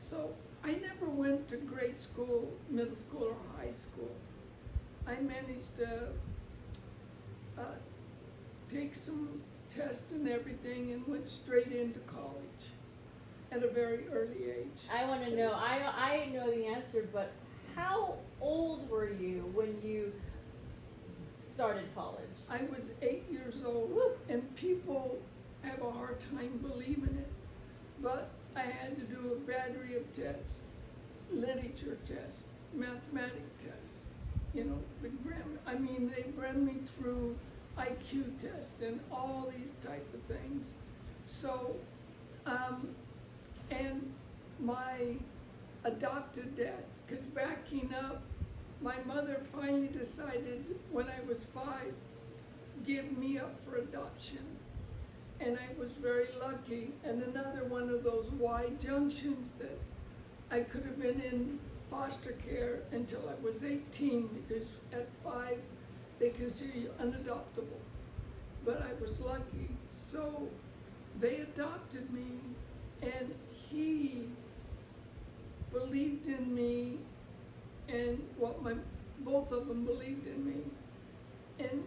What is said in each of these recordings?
So I never went to grade school, middle school, or high school. I managed to take some tests and everything and went straight into college at a very early age. I want to know, I know the answer, but how old were you when you started college? I was 8 years old. Woo. And people have a hard time believing it, but I had to do a battery of tests, literature tests, mathematic tests, you know, the grammar. I mean, they ran me through IQ tests and all these type of things. So, and my adopted dad, because backing up, my mother finally decided when I was 5, give me up for adoption. And I was very lucky, and another one of those Y junctions that I could have been in foster care until I was 18, because at 5, they consider you unadoptable. But I was lucky, so they adopted me, and he believed in me, and both of them believed in me, and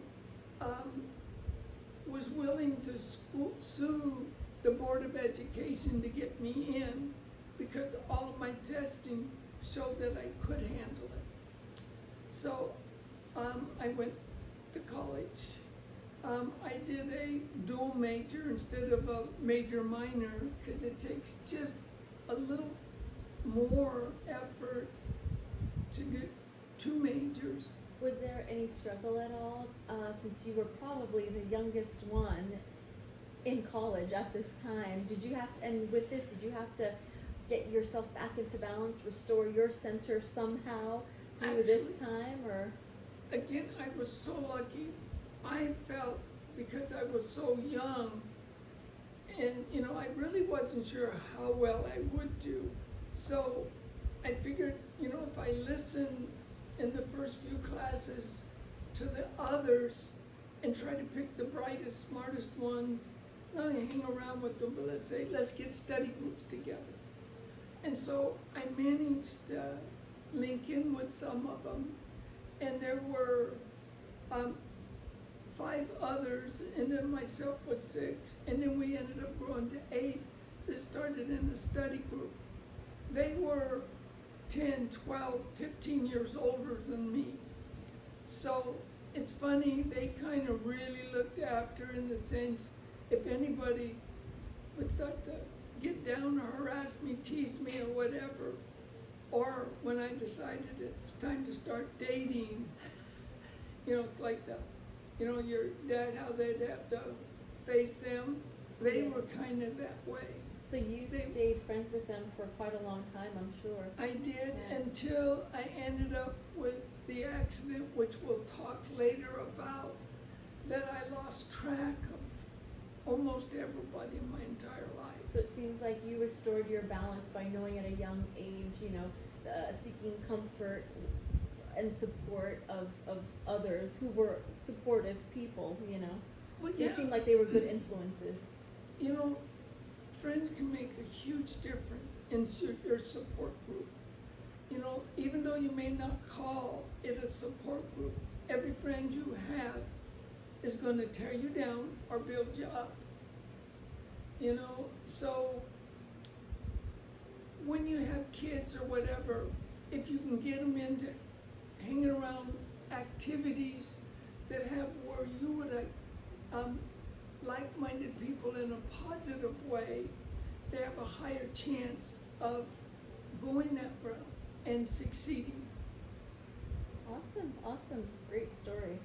was willing to sue the Board of Education to get me in, because all of my testing showed that I could handle it. So I went to college. I did a dual major instead of a major minor, because it takes just a little more effort to get 2 majors. Was there any struggle at all, since you were probably the youngest one in college at this time? Did you have to, and with this, did you have to get yourself back into balance, restore your center somehow through this time, or? Again, I was so lucky. I felt, because I was so young, and you know, I really wasn't sure how well I would do. So I figured, you know, if I listened in the first few classes to the others and try to pick the brightest, smartest ones, not only hang around with them, but let's get study groups together. And so I managed to link in with some of them, and there were 5 others, and then myself was 6, and then we ended up growing to 8 that started in a study group. They were 10, 12, 15 years older than me. So it's funny, they kind of really looked after, in the sense, if anybody would start to get down or harass me, tease me or whatever, or when I decided it was time to start dating, you know, it's like you know, your dad, how they'd have to face them. They were kind of that way. So you stayed friends with them for quite a long time, I'm sure. I did, Yeah. until I ended up with the accident, which we'll talk later about, that I lost track of almost everybody in my entire life. So it seems like you restored your balance by knowing at a young age, you know, seeking comfort and support of others who were supportive people, you know. Well, They seemed like they were good influences. You know, friends can make a huge difference in your support group. You know, even though you may not call it a support group, every friend you have is going to tear you down or build you up. You know, so when you have kids or whatever, if you can get them into hanging around activities that have where you would like-minded people in a positive way, they have a higher chance of going that route and succeeding. Awesome, awesome, great story.